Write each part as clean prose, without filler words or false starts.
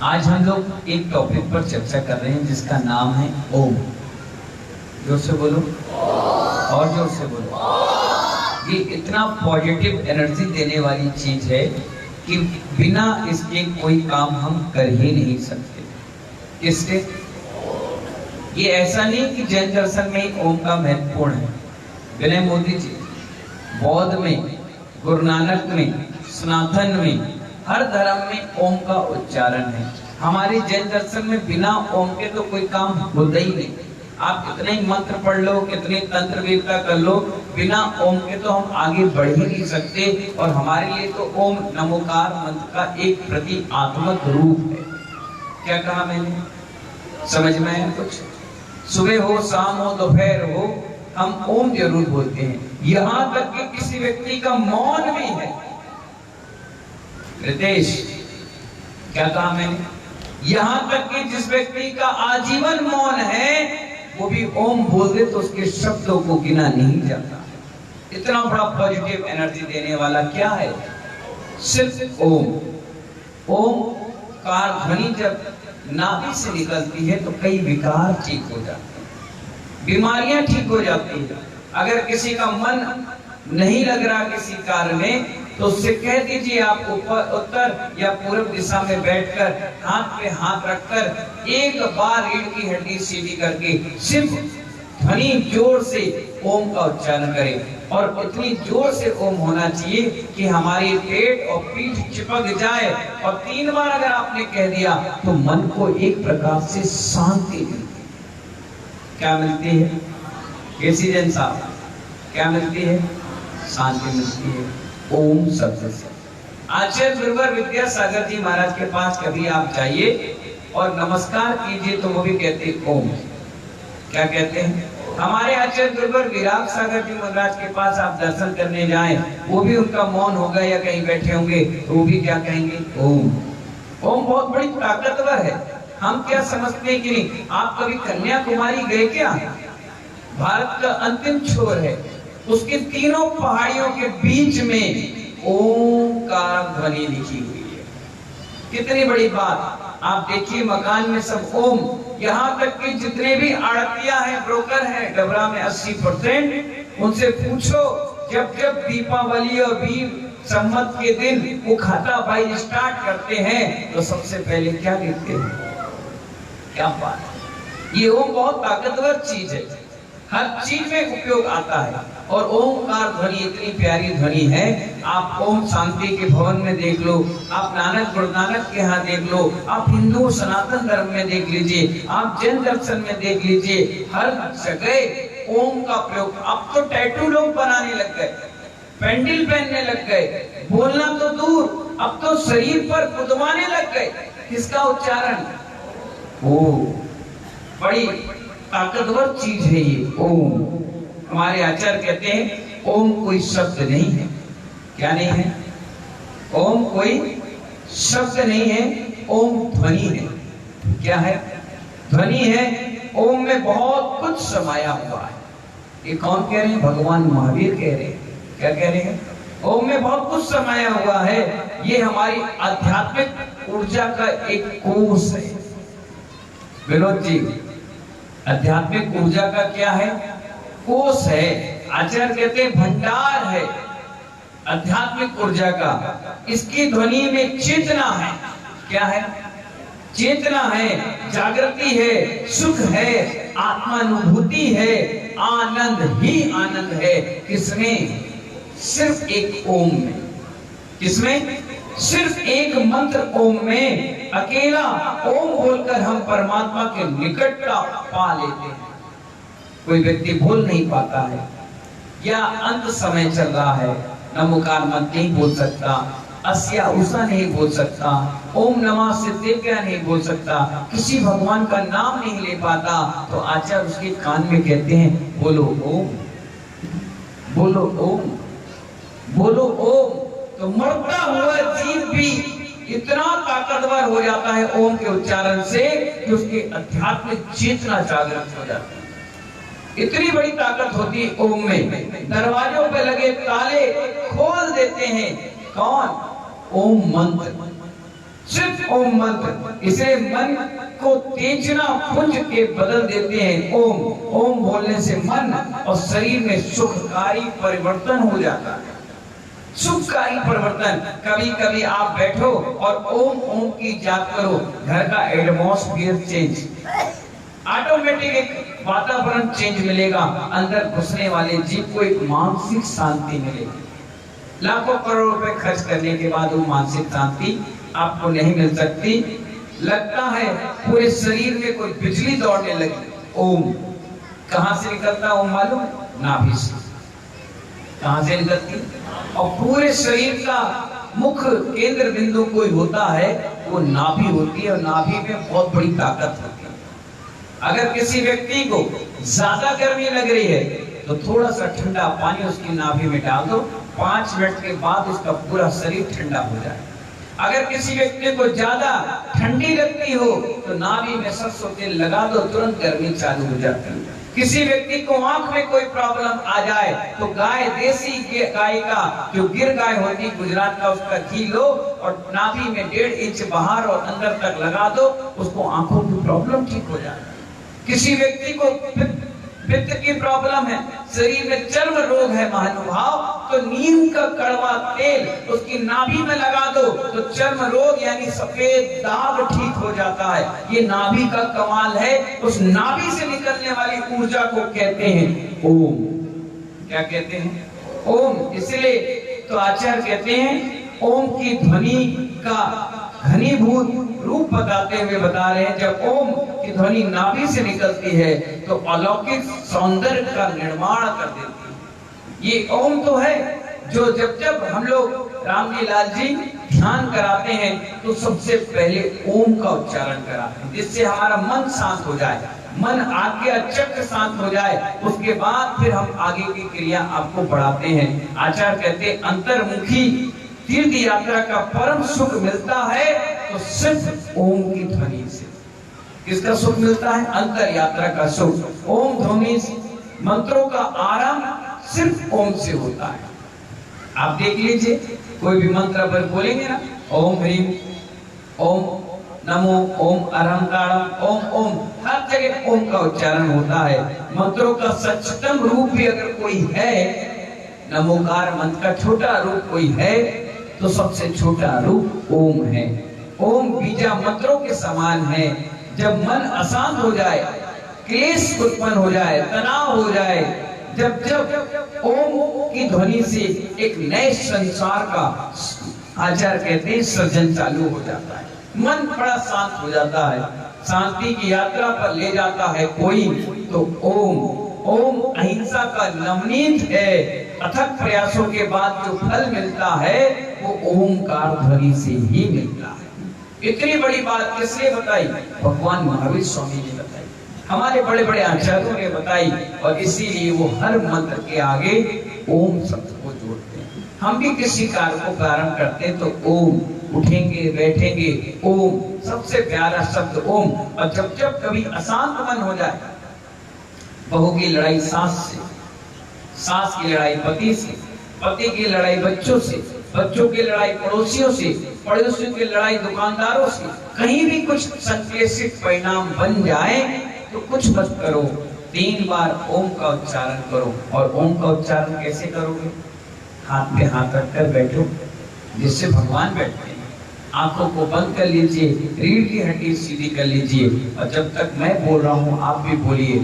आज हम लोग एक टॉपिक पर चर्चा कर रहे हैं जिसका नाम है ओम। जोर से बोलो, और जोर से बोलो। ये इतना पॉजिटिव एनर्जी देने वाली चीज है कि बिना इसके कोई काम हम कर ही नहीं सकते। किसके? ये ऐसा नहीं कि जैन दर्शन में ही ओम का महत्वपूर्ण है। विनय मोदी जी, बौद्ध में, गुरु नानक में, सनातन में, हर धर्म में ओम का उच्चारण है। हमारे जैन दर्शन में बिना ओम के तो कोई काम होता ही नहीं। आप कितने ही मंत्र पढ़ लो, कितनी तंत्र वेदता कर लो, बिना ओम के तो हम आगे बढ़ ही नहीं सकते। और हमारे लिए तो ओम नमोकार मंत्र का एक प्रतीकात्मक रूप है। क्या कहा मैंने? समझ में आया कुछ? सुबह हो, शाम हो, दोपहर हो, हम ओम जरूर बोलते हैं। यहां तक कि किसी व्यक्ति का मौन भी है। रितेश, क्या कहा मैंने? यहां तक कि जिस व्यक्ति का आजीवन मौन है वो भी ओम बोल दे तो उसके शब्दों को गिना नहीं जाता। इतना बड़ा पॉजिटिव एनर्जी देने वाला क्या है? सिर्फ ओम। ओम का ध्वनि जब नाभि से निकलती है तो कई विकार ठीक हो जाते हैं, बीमारियां ठीक हो जाती है। अगर किसी का मन नहीं लग रहा किसी कार्य में तो उससे कह दीजिए, आप ऊपर, उत्तर या पूर्व दिशा में बैठकर हाथ पे हाथ रखकर एक बार रीढ़ की हड्डी सीधी करके सिर्फ ध्वनि जोर से ओम का उच्चारण करें। और इतनी जोर से ओम होना चाहिए कि हमारी पेट और पीठ चिपक जाए। और 3 बार अगर आपने कह दिया तो मन को एक प्रकार से शांति मिलती है। क्या मिलती है? केसी जैन साहब, क्या मिलती है? शांति मिलती है ओम शब्द से। आचार्य गुरुवर विद्यासागर जी महाराज के पास कभी आप जाइए और नमस्कार कीजिए तो वो भी कहते ओम। क्या कहते हैं? हमारे आचार्य गुरुवर विराग सागर जी महाराज के पास आप दर्शन करने जाएं, वो भी उनका मौन होगा या कहीं बैठे होंगे तो वो भी क्या कहेंगे? ओम। ओम बहुत बड़ी ताकतवर है। हम क्या समझते हैं कि नहीं? आप कभी कन्याकुमारी गए क्या? भारत का अंतिम छोर है, उसके तीनों पहाड़ियों के बीच में ओम का ध्वनि लिखी हुई है। कितनी बड़ी बात! आप देखिए मकान में सब ओम। यहां तक कि जितने भी आड़तियां हैं, ब्रोकर हैं डबरा में 80%, उनसे पूछो जब जब दीपावली और वीर संवत के दिन वो खाता भाई स्टार्ट करते हैं तो सबसे पहले क्या लिखते हैं? क्या बात! ये ओम बहुत ताकतवर चीज है, हर चीज में उपयोग आता है। और ओमकार ध्वनि इतनी प्यारी ध्वनि है। आप ओम शांति के भवन में देख लो, आप नानक गुरु नानक के यहाँ देख लो, आप हिंदू सनातन धर्म में देख लीजिए, आप जैन दर्शन में देख लीजिए, हर जगह ओम का प्रयोग। अब तो टैटू लोग बनाने लग गए, पेंडिल पहनने लग गए, बोलना तो दूर, अब तो शरीर पर खुदवाने लग गए। किसका उच्चारण? ओ, बड़ी ताकतवर चीज है ये ओम। हमारे आचार्य कहते हैं ओम कोई शब्द नहीं है। क्या नहीं है? ओम कोई शब्द नहीं है, ओम ध्वनि है। क्या है? ध्वनि है। ओम में बहुत कुछ समाया हुआ है। ये कौन कह रहे हैं? भगवान महावीर कह रहे हैं। क्या कह रहे हैं? ओम में बहुत कुछ समाया हुआ है। ये हमारी आध्यात्मिक ऊर्जा का एक कोष है। विनोद जी, आध्यात्मिक ऊर्जा का क्या है? कोष है। आचार्य कहते हैं भंडार है आध्यात्मिक ऊर्जा का। इसकी ध्वनि में चेतना है। क्या है? चेतना है, जागृति है, सुख है, आत्मानुभूति है, आनंद ही आनंद है। किसमें? सिर्फ एक ओम में। किसमें? सिर्फ एक मंत्र ओम में। अकेला ओम बोलकर हम परमात्मा के निकटता पा लेते हैं। कोई व्यक्ति बोल नहीं पाता है या अंत समय चल रहा है, नमोकार मंत्र नहीं बोल सकता, अस्या उषा नहीं बोल सकता, ओम नमः सिद्धेभ्यः नहीं बोल सकता, किसी भगवान का नाम नहीं ले पाता, तो आचार्य उसके कान में कहते हैं बोलो ओम, बोलो ओम, बोलो ओम। तो मरता हुआ जीव भी इतना ताकतवर हो जाता है ओम के उच्चारण से कि उसकी आध्यात्मिक चेतना जागृत हो जाती है। इतनी बड़ी ताकत होती है ओम में। दरवाजों पे लगे ताले खोल देते हैं कौन? ओम मंत्र। सिर्फ ओम मंत्र। इसे मन को तेजना पुंज के बदल देते हैं। ओम ओम बोलने से मन और शरीर में सुखकारी परिवर्तन हो जाता है। सुखकारी परिवर्तन। कभी कभी आप बैठो और ओम ओम की जाप करो, घर का एटमॉस्फेयर चेंज, ऑटोमेटिक एक वातावरण चेंज मिलेगा। अंदर घुसने वाले जीव को एक मानसिक शांति मिलेगी। लाखों करोड़ रुपए खर्च करने के बाद वो मानसिक शांति आपको नहीं मिल सकती। लगता है पूरे शरीर में कोई बिजली दौड़ने लगी। ओम कहां से निकलता है ओम मालूम? नाभि से। कहां से निकलती? और पूरे शरीर का मुख्य केंद्र बिंदु कोई होता है, वो नाभि होती है। और नाभि में बहुत बड़ी ताकत होती है। अगर किसी व्यक्ति को ज्यादा गर्मी लग रही है तो थोड़ा सा ठंडा पानी उसकी नाभि में डाल दो, 5 मिनट के बाद उसका पूरा शरीर ठंडा हो जाए। अगर किसी व्यक्ति को ज्यादा ठंडी लगती हो तो नाभि में सरसों तेल लगा दो, तुरंत गर्मी चालू हो जाती है। किसी व्यक्ति को आंख में कोई प्रॉब्लम आ जाए तो गाय, देसी गाय का जो गिर गाय होती गुजरात का, उसका घी लो और नाभि में 1.5 इंच बाहर और अंदर तक लगा दो, उसको आंखों की प्रॉब्लम ठीक हो जाए। किसी व्यक्ति को पित्त की प्रॉब्लम है, शरीर में चर्म रोग है महानुभाव, तो नीम का कड़वा तेल उसकी नाभि में लगा दो तो चर्म रोग यानी सफेद दाग ठीक हो जाता है। ये नाभि का कमाल है। उस नाभि से निकलने वाली ऊर्जा को कहते हैं ओम। क्या कहते हैं? ओम। इसलिए तो आचार्य कहते हैं ओम की ध्वनि का घनीभूत रूप बताते हुए बता रहे हैं, जब ओम की ध्वनि नाभि से निकलती है तो अलौकिक सौंदर्य का निर्माण कर देती है। ये ओम तो है जो जब जब हम लोग रामजी लाल जी ध्यान कराते हैं तो सबसे पहले ओम का उच्चारण कराते हैं, जिससे हमारा मन शांत हो जाए, मन आज्ञा चक्र शांत हो जाए। उसके बाद फिर हम आगे की क्रिया आपको बढ़ाते हैं। आचार्य कहते हैं अंतर्मुखी तीर्थ यात्रा का परम सुख मिलता है तो सिर्फ ओम की ध्वनि से। किसका सुख मिलता है? अंतर यात्रा का सुख। ओम ध्वनि मंत्रों का आरंभ सिर्फ ओम से होता है। आप देख लीजिए, कोई भी मंत्र पर बोलेंगे ना, ओम ह्रीम, ओम नमो, ओम अरहंताणम, ओम ओम, हर जगह ओम का उच्चारण होता है। मंत्रों का सच्चतम रूप भी अगर कोई है, नमोकार मंत्र का छोटा रूप कोई है तो सबसे छोटा रूप ओम है। ओम बीजा मंत्रों के समान है। जब मन अशांत हो जाए, क्लेश उत्पन्न हो जाए, तनाव हो जाए, जब जब ओम की ध्वनि से एक नए संसार का आचार्य कहते हैं सृजन चालू हो जाता है। मन बड़ा शांत हो जाता है, शांति की यात्रा पर ले जाता है कोई तो ओम। ओम अहिंसा का नवनीत है। अथक प्रयासों के बाद जो फल मिलता है वो ओमकार ध्वनि से ही मिलता है। इतनी बड़ी बात किसने बताई? भगवान महावीर स्वामी ने बताई, हमारे बड़े बड़े आचार्यों ने बताई। और इसीलिए वो हर मंत्र के आगे ओम शब्द को जोड़ते हैं। हम भी किसी कार्य को प्रारंभ करते हैं तो ओम, उठेंगे बैठेंगे ओम, सबसे प्यारा शब्द ओम। और जब जब कभी अशांत मन हो जाए, बहू की लड़ाई सास से, सास की लड़ाई पति से, पति की लड़ाई बच्चों से, बच्चों की लड़ाई पड़ोसियों से, पड़ोसियों की लड़ाई दुकानदारों से, कहीं भी कुछ संक्लेशित परिणाम बन जाए तो कुछ मत करो, 3 बार ओम का उच्चारण करो। और ओम का उच्चारण कैसे करोगे? हाथ पे हाथ रखकर बैठो, जिससे भगवान बैठते हैं। आंखों को बंद कर लीजिए, रीढ़ की हड्डी सीधी कर लीजिए और जब तक मैं बोल रहा हूं आप भी बोलिए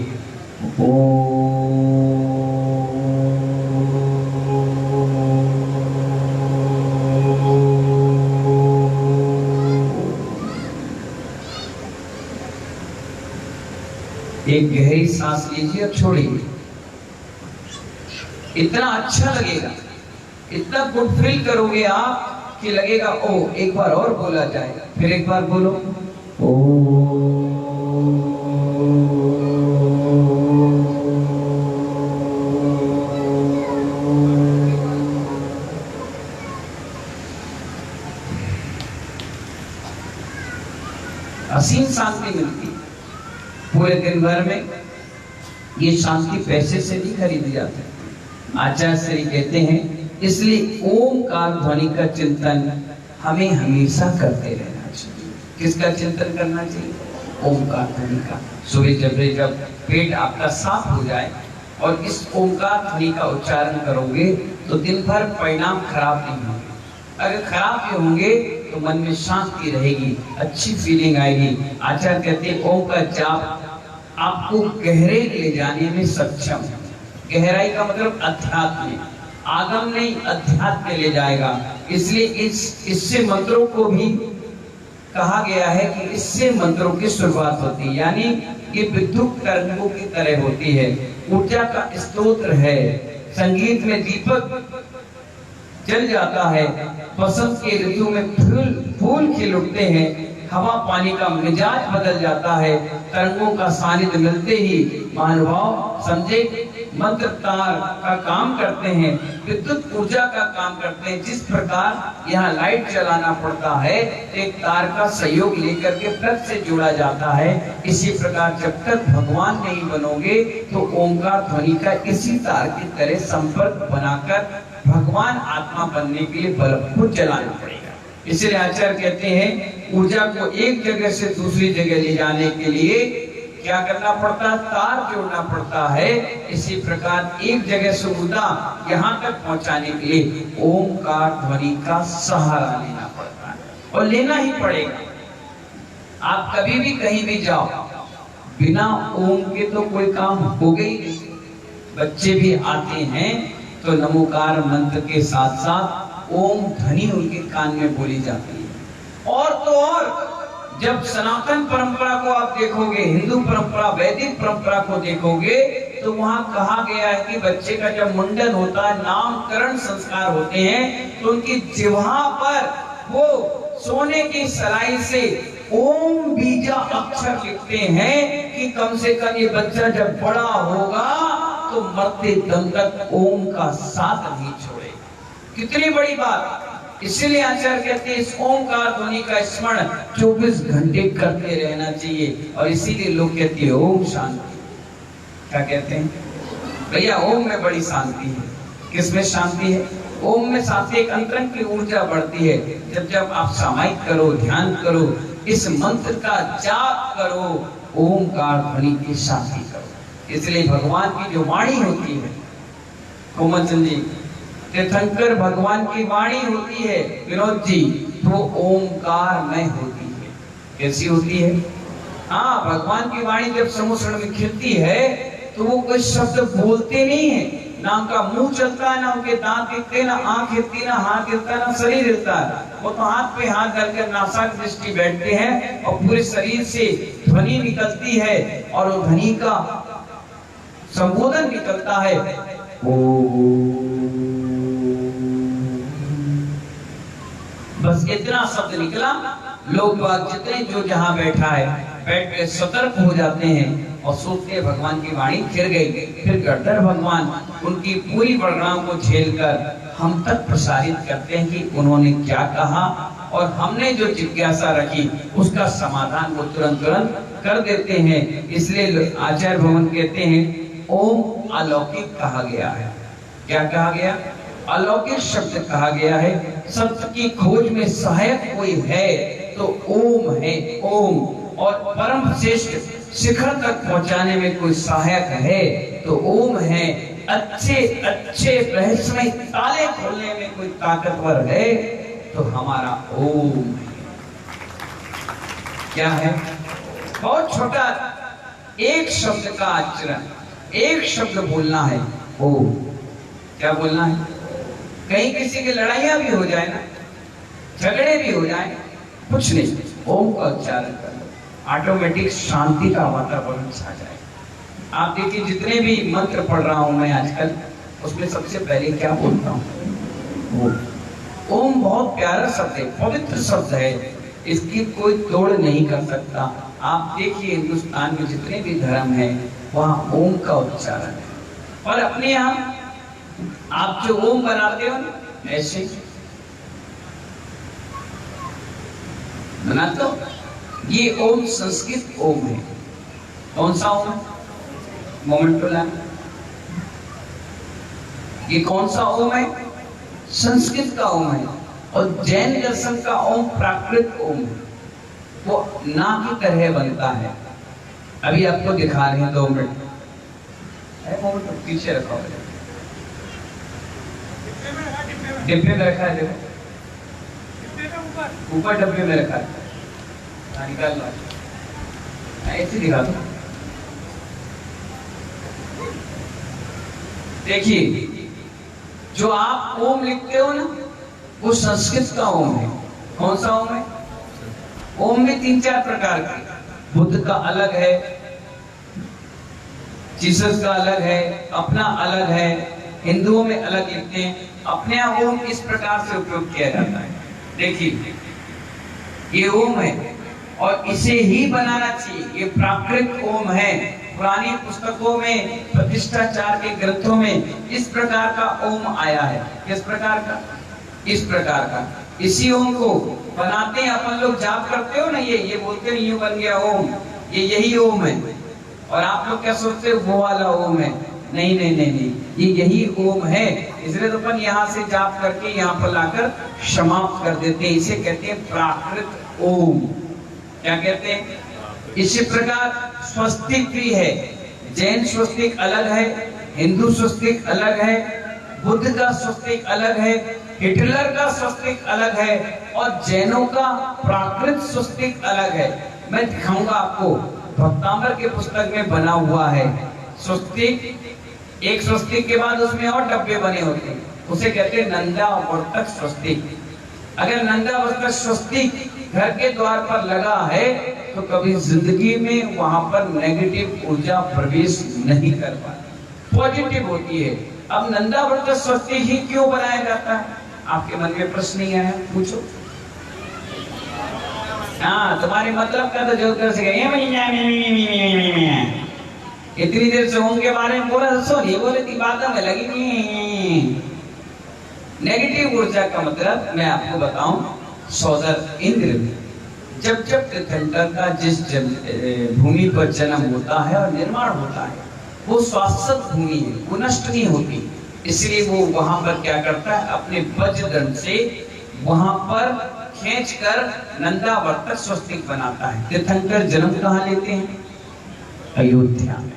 एक गहरी सांस लीजिए और छोड़िए। इतना अच्छा लगेगा, इतना गुड फील करोगे आप कि लगेगा ओ एक बार और बोला जाए। फिर एक बार बोलो ओ। असीम शांति मिलती पूरे दिन भर में। ये शांति पैसे से नहीं खरीदी जाती। आचार्य श्री कहते हैं इसलिए ओमकार ध्वनि का चिंतन हमें हमेशा करते रहना चाहिए। किसका चिंतन करना चाहिए? ओमकार ध्वनि का। सुबह जब पेट आपका साफ हो जाए और इस ओमकार ध्वनि का उच्चारण करोगे तो दिन भर परिणाम खराब नहीं होंगे। अगर खराब भी होंगे तो मन में शांति रहेगी, अच्छी फीलिंग आएगी। आचार्य कहते हैं ओम का जाप आपको गहरे ले जाने में सक्षम है। गहराई का मतलब अध्यात्म, आगम नहीं अध्यात्म में ले जाएगा। इसलिए इससे मंत्रों को भी कहा गया है कि इससे मंत्रों की शुरुआत होती है, यानी ये विद्युत तरंगों की तरह होती है, ऊर्जा का स्तोत्र है। संगीत में दीपक जल जाता है, बसंत के ऋतु में फूल खिल उठते हैं, हवा पानी का मिजाज बदल जाता है, तरंगों का सानिध्य मिलते ही महानुभाव समझे मंत्र तार का काम करते हैं, विद्युत ऊर्जा का काम करते हैं। जिस प्रकार यहाँ लाइट चलाना पड़ता है एक तार का सहयोग लेकर के प्लग से जोड़ा जाता है, इसी प्रकार जब तक भगवान नहीं बनोगे तो ओंकार ध्वनि का इसी तार की तरह संपर्क बनाकर भगवान आत्मा बनने के लिए बल्ब को जलाना पड़ेगा। इसलिए आचार्य कहते हैं ऊर्जा को एक जगह से दूसरी जगह ले जाने के लिए क्या करना पड़ता है? तार जोड़ना पड़ता है। इसी प्रकार एक जगह से ऊर्जा यहाँ तक पहुंचाने के लिए ओमकार ध्वनि का सहारा लेना पड़ता है, और लेना ही पड़ेगा। आप कभी भी कहीं भी जाओ, बिना ओम के तो कोई काम हो गई नहीं। बच्चे भी आते हैं तो नमोकार मंत्र के साथ साथ ओम ध्वनि उनके कान में बोली जाती है। और तो और जब सनातन परंपरा को आप देखोगे, हिंदू परंपरा, वैदिक परंपरा को देखोगे तो वहां कहा गया है कि बच्चे का जब मुंडन होता है, नामकरण संस्कार होते हैं, तो उनकी जिह्वा पर वो सोने की सलाई से ओम बीजा अक्षर लिखते हैं कि कम से कम ये बच्चा जब बड़ा होगा तो मरते दम तक ओम का साथ नहीं छोड़ेगा। कितनी बड़ी बात। इसलिए आचार्य कहते हैं इस ओमकार ध्वनि का स्मरण 24 घंटे करते रहना चाहिए। और इसीलिए लोग कहते हैं ओम शांति। क्या कहते हैं भैया? ओम में बड़ी शांति है। किसमें शांति है? ओम में सात्विक अंतरंग की ऊर्जा बढ़ती है। जब आप सामायिक करो, ध्यान करो, इस मंत्र का जाप करो, ओमकार ध्वनि की शांति करो। इसलिए भगवान की जो वाणी होती है, कोमल चंद जी, तीर्थंकर भगवान की वाणी होती है विनोद जी, तो ओमकार में होती है। कैसी होती है? हाँ, भगवान की वाणी जब समुद्र में खिलती है तो वो कोई शब्द बोलते नहीं है, ना उनका मुंह चलता है, ना उनके दांत हिलते, ना आंख हिलती, ना हाथ हिलता, ना शरीर हिलता है। वो तो हाथ पे हाथ डालकर नासाक दृष्टि बैठते हैं और पूरे शरीर से ध्वनि निकलती है और वो ध्वनि का संबोधन निकलता है। बस इतना शब्द निकला, लोग बाग जितने जो जहां बैठा है बैठ के सतर्क हो जाते हैं और सोचते भगवान की वाणी फिर गई। फिर गढ़धर भगवान उनकी पूरी वर्णनाओं को झेलकर हम तक प्रसारित करते हैं कि उन्होंने क्या कहा, और हमने जो जिज्ञासा रखी उसका समाधान वो तुरंत कर देते हैं। इसलिए आचार्य भवन कहते हैं ओम अलौकिक कहा गया है। क्या कहा गया? अलौकिक शब्द कहा गया है। सत्य की खोज में सहायक कोई है तो ओम है, ओम। और परम श्रेष्ठ शिखर तक पहुंचाने में कोई सहायक है तो ओम है। अच्छे अच्छे रहस्यमय ताले खोलने में कोई ताकतवर है तो हमारा ओम है। क्या है? बहुत छोटा एक शब्द का आचरण, एक शब्द बोलना है ओम। क्या बोलना है? कहीं किसी की लड़ाइयां भी हो जाए ना, झगड़े भी हो जाए, कुछ नहीं, ओम का उच्चारण कर लो, ऑटोमेटिक शांति का वातावरण छा जाए। आप देखिए जितने भी मंत्र पढ़ रहा हूं मैं आजकल, उसमें सबसे पहले क्या बोलता हूं? ओम बहुत प्यारा शब्द है, पवित्र शब्द है, इसकी कोई तोड़ नहीं कर सकता। आप देखिए हिंदुस्तान में जितने भी धर्म है वहां ओम का उच्चारण है। और अपने यहाँ आप जो ओम बनाते हो ऐसे बनाते हो, ये ओम संस्कृत ओम है। कौन सा ओम? Moment to learn. ये कौन सा ओम है? संस्कृत का ओम है। और जैन दर्शन का ओम प्राकृत ओम है। वो ना की तरह बनता है। अभी आपको दिखा रहे हैं 2 मिनट, पीछे रखा हुआ डिब्बे में रखा है, देखो ऊपर डब्बे में रखा है, निकाल लो, ऐसे दिखा दो। देखिए जो आप ओम लिखते हो ना, वो संस्कृत का ओम है। कौन सा ओम है? ओम में 3-4 प्रकार के, बुद्ध का अलग है, जीसस का अलग है, अपना अलग है, हिंदुओं में अलग लिखते हैं। अपने यहाँ ओम इस प्रकार से उपयोग किया जाता है। देखिए ये ओम है और इसे ही बनाना चाहिए, ये प्राकृत ओम है। पुरानी पुस्तकों में, प्रतिष्ठाचार के ग्रंथों में इस प्रकार का ओम आया है। किस प्रकार का? इस प्रकार का। इसी ओम को बनाते हैं अपन लोग, जाप करते हो ना, ये बोलते हैं यूं बन गया ओम, ये यही ओम है। और आप लोग क्या सोचते हो वो वाला ओम है? नहीं नहीं नहीं नहीं, ये यही ओम है। इसलिए तो अपन यहाँ से जाप करके यहाँ पर लाकर समाप्त कर देते हैं। इसे कहते हैं प्राकृत ओम। क्या कहते हैं? इसी प्रकार स्वस्तिक भी है। जैन स्वस्तिक अलग है, हिंदू स्वस्तिक अलग है, बुद्ध का स्वस्तिक अलग है, हिटलर का स्वस्तिक अलग है और जैनों का प्राकृत स्वस्तिक अलग है। मैं दिखाऊंगा आपको, भक्तांबर के पुस्तक में बना हुआ है स्वस्तिक। एक स्वस्तिक के बाद उसमें और डब्बे बने होते हैं, उसे कहते हैं नंदावर्तक स्वस्तिक। अगर नंदावर्तक स्वस्तिक घर के द्वार पर लगा है तो कभी जिंदगी में वहां पर नेगेटिव ऊर्जा प्रवेश नहीं कर पाती, पॉजिटिव होती है। अब नंदावर्तक स्वस्तिक ही क्यों बनाया जाता है? आपके मन में प्रश्न नहीं आया? पूछो। हाँ, तुम्हारे मतलब का तो जो कर सके। इतनी देर से ओम के बारे में बोला, सॉरी बोले थी, बातों में लगी नहीं। नेगेटिव ऊर्जा का मतलब मैं आपको बताऊं, सौदर इंद्र जब जब तीर्थंकर का जिस भूमि पर जन्म होता है और निर्माण होता है, वो शाश्वत भूमि है, वो नष्ट नहीं होती। इसलिए वो वहां पर क्या करता है, अपने वज्रदंड से वहां पर खींचकर नंदावर्तक स्वस्तिक बनाता है। तीर्थंकर जन्म कहाँ लेते हैं? अयोध्या में।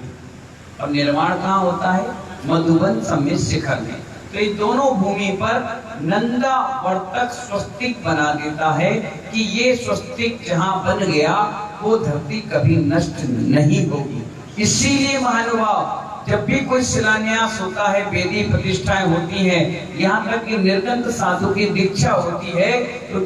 और निर्माण कहाँ होता है? मधुबन समेत शिखर में। तो ये दोनों भूमि पर नंदावर्तक स्वस्तिक बना देता है कि ये स्वस्तिक जहां बन गया वो धरती कभी नष्ट नहीं होगी। इसीलिए महानुभाव, जब भी कोई शिलान्यास होता है, वेदी प्रतिष्ठाएं होती हैं, यहाँ तक कि निर्गंत साधु की दीक्षा होती है, तो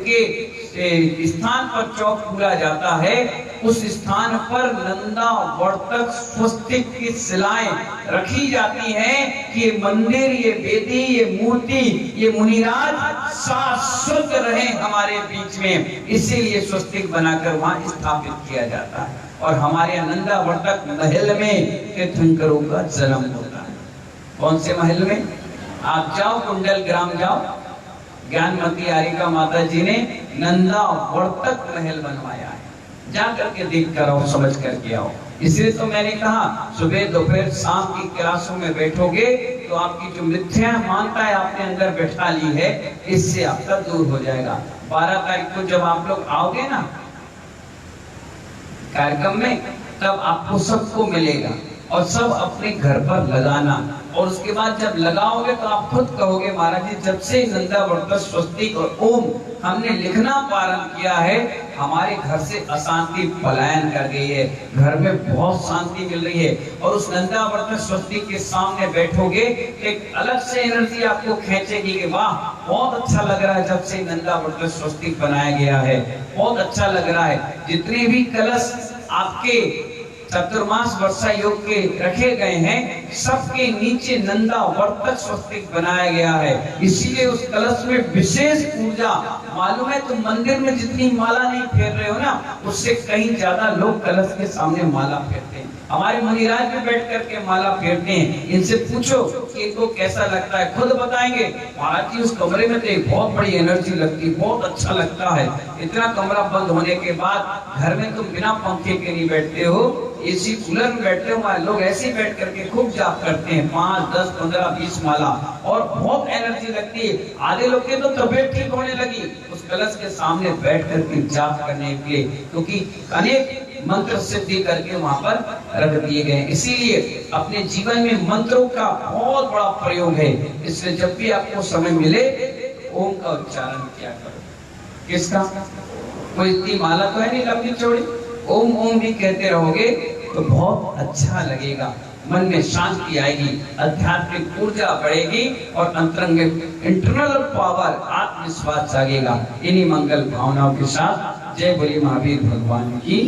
स्थान पर चौक पूरा जाता है, उस स्थान पर नंदावर्तक स्वस्तिक की शिलाएं रखी जाती हैं कि ये मंदिर, ये वेदी, ये मूर्ति, ये मुनिराज शाश्वत रहे हमारे बीच में। इसीलिए स्वस्तिक बनाकर वहां स्थापित किया जाता है। और हमारे नंदावर्तक महल में तीर्थंकरों का जन्म होता है। कौन से महल में? आप जाओ, कुंडल ग्राम जाओ, ज्ञानमती आरिका माता जी ने नंदावर्तक महल बनवाया है। जा करके देख कर आओ, समझ करके आओ। इसलिए तो मैंने कहा, सुबह दोपहर शाम की क्लासों में बैठोगे तो आपकी जो मिथ्या मानता है आपने अंदर बैठा ली है, इससे आपका दूर हो जाएगा। 12 तारीख को जब आप लोग आओगे ना कार्यक्रम में, तब आपको सबको मिलेगा और सब अपने घर पर लगाना। और उसके बाद जब लगाओगे तो आप खुद कहोगे, महाराज जी जब से नंदावर्तक स्वस्तिक और ओम हमने लिखना प्रारंभ किया है, हमारे घर से अशांति पलायन कर गई है, घर में बहुत शांति मिल रही है। और उस नंदावर्तक स्वस्तिक के सामने बैठोगे, एक अलग से एनर्जी आपको खींचेगी कि वाह बहुत अच्छा लग रहा है, जब से नंदावर्तक स्वस्तिक बनाया गया है बहुत अच्छा लग रहा है। जितने भी कलश आपके चतुर्मास वर्षा योग के रखे गए हैं, सबके नीचे नंदावर्तक स्वस्तिक बनाया गया है। इसीलिए उस कलश में विशेष पूजा, मालूम है तुम मंदिर में जितनी माला नहीं फेर रहे हो ना, उससे कहीं ज्यादा लोग कलश के सामने माला फेरते हैं। हमारे मुनिराज भी बैठ करके माला फेरते हैं। इनसे पूछो कि इनको कैसा लगता है, खुद बताएंगे, महाराज जी उस कमरे में तो एक बहुत बड़ी एनर्जी लगती है, बहुत अच्छा लगता है। इतना कमरा बंद होने के बाद घर में तुम बिना पंखे के नहीं बैठते हो, एसी कूलर में बैठते हो, लोग ऐसे ही बैठ करके खूब जाप करते हैं, 5, 10, 15, 20 माला, और बहुत एनर्जी लगती है। आधे लोग की तो तबीयत ठीक होने लगी उस कलश के सामने बैठ करके जाप करने के लिए, क्योंकि अनेक मंत्र सिद्धि करके वहां पर रख दिए गए। इसीलिए अपने जीवन में मंत्रों का बहुत बड़ा प्रयोग है। इसलिए जब भी आपको समय मिले ओम का उच्चारण किया करो। किसका? कोई इतनी माला तो है नहीं लंबी चौड़ी, ओम ओम भी कहते रहोगे तो बहुत अच्छा लगेगा, मन में शांति आएगी, आध्यात्मिक ऊर्जा बढ़ेगी और अंतरंग इंटरनल पावर, आत्मविश्वास जागेगा। इन्हीं मंगल भावनाओं के साथ जय बोले महावीर भगवान की।